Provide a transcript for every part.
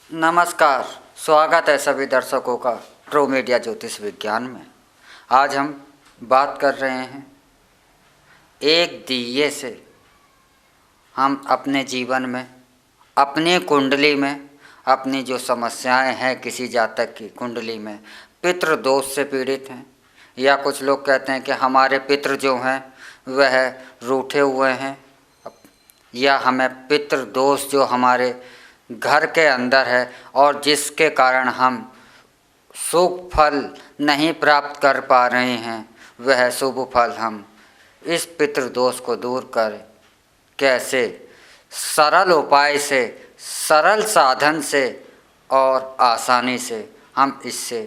नमस्कार। स्वागत है सभी दर्शकों का ट्रू मीडिया ज्योतिष विज्ञान में। आज हम बात कर रहे हैं एक दिए से हम अपने जीवन में, अपनी कुंडली में, अपनी जो समस्याएं हैं किसी जातक की कुंडली में पितृ दोष से पीड़ित हैं, या कुछ लोग कहते हैं कि हमारे पितृ जो हैं वह रूठे हुए हैं, या हमें पितृ दोष जो हमारे घर के अंदर है और जिसके कारण हम शुभ फल नहीं प्राप्त कर पा रहे हैं, वह शुभ फल हम इस पितृदोष को दूर कर कैसे सरल उपाय से, सरल साधन से और आसानी से हम इससे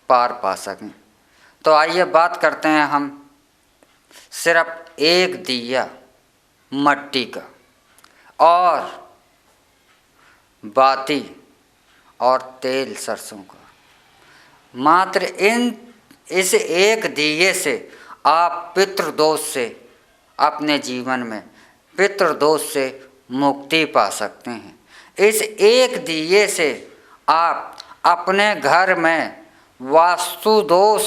पार पा सकें। तो आइए बात करते हैं हम सिर्फ एक दिया मट्टी का और बाती और तेल सरसों का। मात्र इस एक दिए से आप पितृदोष से, अपने जीवन में पितृदोष से मुक्ति पा सकते हैं। इस एक दिए से आप अपने घर में वास्तु दोष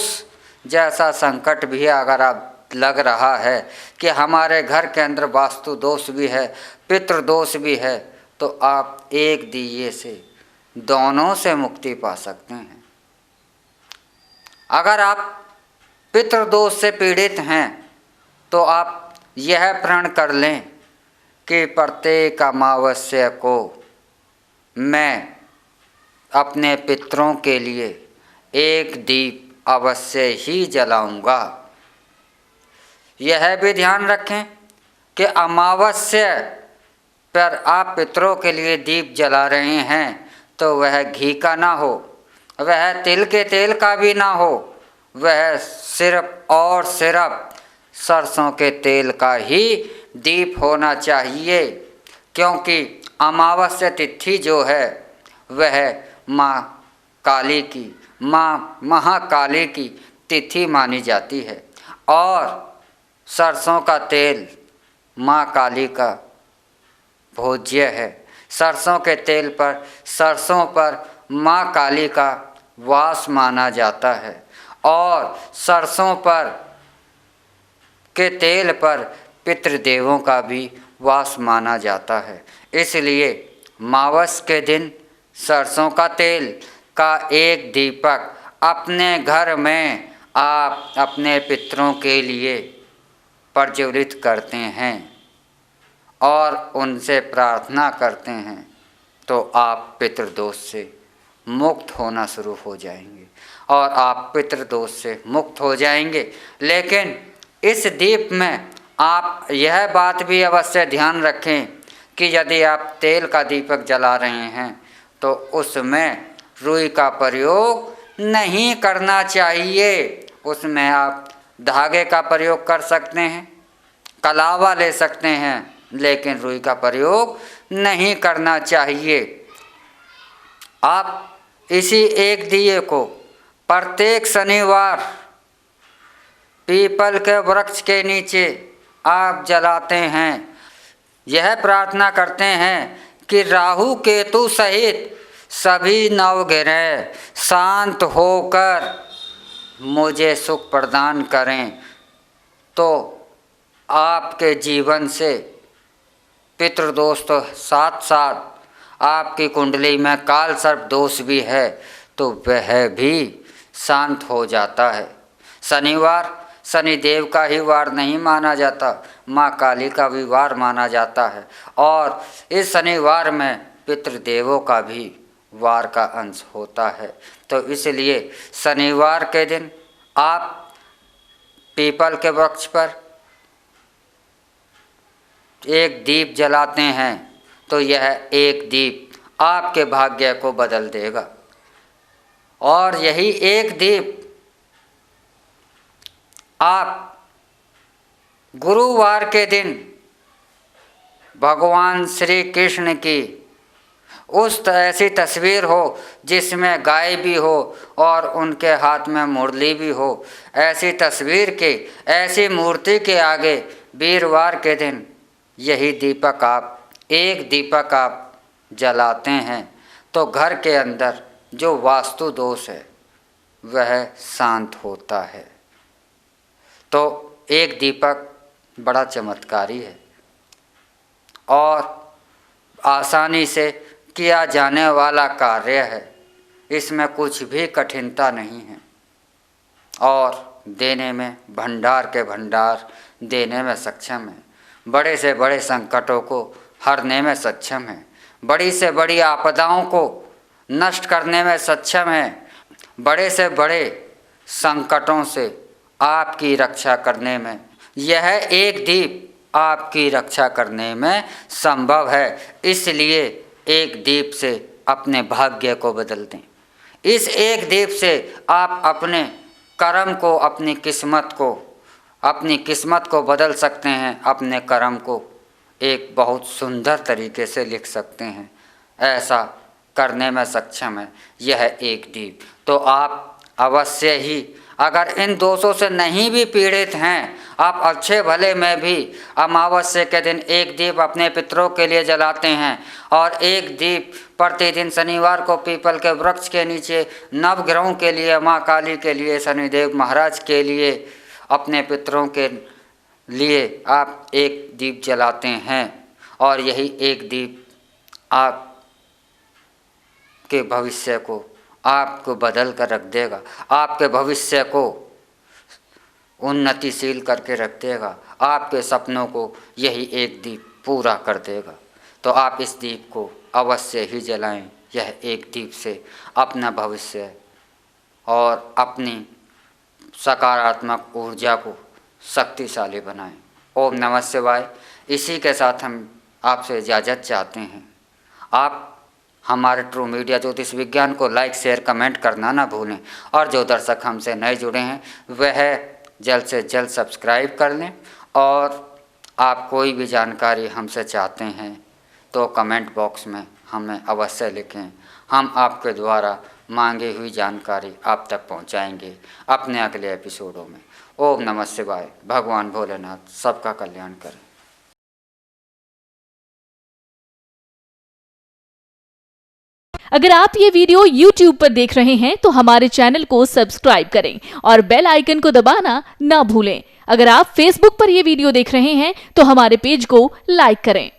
जैसा संकट भी अगर आप लग रहा है कि हमारे घर के अंदर वास्तु दोष भी है, पितृदोष भी है, तो आप एक दिए से दोनों से मुक्ति पा सकते हैं। अगर आप पितृदोष से पीड़ित हैं तो आप यह प्रण कर लें कि प्रत्येक अमावस्या को मैं अपने पितरों के लिए एक दीप अवश्य ही जलाऊंगा। यह भी ध्यान रखें कि अमावस्या पर आप पितरों के लिए दीप जला रहे हैं तो वह घी का ना हो, वह तिल के तेल का भी ना हो, वह सिर्फ और सिर्फ सरसों के तेल का ही दीप होना चाहिए। क्योंकि अमावस्या तिथि जो है वह माँ काली की, माँ महाकाली की तिथि मानी जाती है और सरसों का तेल माँ काली का भोज्य है। सरसों के तेल पर, सरसों पर माँ काली का वास माना जाता है और सरसों पर के तेल पर पितृदेवों का भी वास माना जाता है। इसलिए मावस के दिन सरसों का तेल का एक दीपक अपने घर में आप अपने पितरों के लिए प्रज्वलित करते हैं और उनसे प्रार्थना करते हैं तो आप पितृदोष से मुक्त होना शुरू हो जाएंगे और आप पितृदोष से मुक्त हो जाएंगे। लेकिन इस दीप में आप यह बात भी अवश्य ध्यान रखें कि यदि आप तेल का दीपक जला रहे हैं तो उसमें रुई का प्रयोग नहीं करना चाहिए। उसमें आप धागे का प्रयोग कर सकते हैं, कलावा ले सकते हैं, लेकिन रुई का प्रयोग नहीं करना चाहिए। आप इसी एक दिए को प्रत्येक शनिवार पीपल के वृक्ष के नीचे आप जलाते हैं। यह प्रार्थना करते हैं कि राहु केतु सहित सभी नवग्रह शांत होकर मुझे सुख प्रदान करें, तो आपके जीवन से पितृदोष तो साथ साथ आपकी कुंडली में काल सर्प दोष भी है तो वह भी शांत हो जाता है। शनिवार शनिदेव का ही वार नहीं माना जाता, माँ काली का भी वार माना जाता है और इस शनिवार में पितृदेवों का भी वार का अंश होता है। तो इसलिए शनिवार के दिन आप पीपल के वृक्ष पर एक दीप जलाते हैं तो यह एक दीप आपके भाग्य को बदल देगा। और यही एक दीप आप गुरुवार के दिन भगवान श्री कृष्ण की उस ऐसी तस्वीर हो जिसमें गाय भी हो और उनके हाथ में मुरली भी हो, ऐसी तस्वीर के, ऐसी मूर्ति के आगे वीरवार के दिन यही दीपक आप, एक दीपक आप जलाते हैं तो घर के अंदर जो वास्तु दोष है वह शांत होता है। तो एक दीपक बड़ा चमत्कारी है और आसानी से किया जाने वाला कार्य है। इसमें कुछ भी कठिनता नहीं है और देने में भंडार के भंडार देने में सक्षम है। बड़े से बड़े संकटों को हरने में सक्षम है। बड़ी से बड़ी आपदाओं को नष्ट करने में सक्षम है। बड़े से बड़े संकटों से आपकी रक्षा करने में यह एक दीप आपकी रक्षा करने में संभव है। इसलिए एक दीप से अपने भाग्य को बदल दें। इस एक दीप से आप अपने कर्म को, अपनी किस्मत को बदल सकते हैं। अपने कर्म को एक बहुत सुंदर तरीके से लिख सकते हैं। ऐसा करने में सक्षम है यह एक दीप। तो आप अवश्य ही, अगर इन दोषों से नहीं भी पीड़ित हैं, आप अच्छे भले में भी अमावस्या के दिन एक दीप अपने पितरों के लिए जलाते हैं और एक दीप प्रतिदिन शनिवार को पीपल के वृक्ष के नीचे नवग्रहों के लिए, माँ काली के लिए, शनिदेव महाराज के लिए, अपने पितरों के लिए आप एक दीप जलाते हैं और यही एक दीप आपके भविष्य को, आपको बदल कर रख देगा। आपके भविष्य को उन्नतिशील करके रख देगा। आपके सपनों को यही एक दीप पूरा कर देगा। तो आप इस दीप को अवश्य ही जलाएं। यह एक दीप से अपना भविष्य और अपनी सकारात्मक ऊर्जा को शक्तिशाली बनाएं। ओम नमः शिवाय। इसी के साथ हम आपसे इजाज़त चाहते हैं। आप हमारे ट्रू मीडिया ज्योतिष विज्ञान को लाइक, शेयर, कमेंट करना ना भूलें और जो दर्शक हमसे नए जुड़े हैं वह जल्द से जल्द सब्सक्राइब कर लें। और आप कोई भी जानकारी हमसे चाहते हैं तो कमेंट बॉक्स में हमें अवश्य लिखें। हम आपके द्वारा मांगी हुई जानकारी आप तक पहुंचाएंगे अपने अगले एपिसोडों में। ओम नमः शिवाय। भगवान भोलेनाथ सबका कल्याण करें। अगर आप ये वीडियो YouTube पर देख रहे हैं तो हमारे चैनल को सब्सक्राइब करें और बेल आइकन को दबाना ना भूलें। अगर आप Facebook पर ये वीडियो देख रहे हैं तो हमारे पेज को लाइक करें।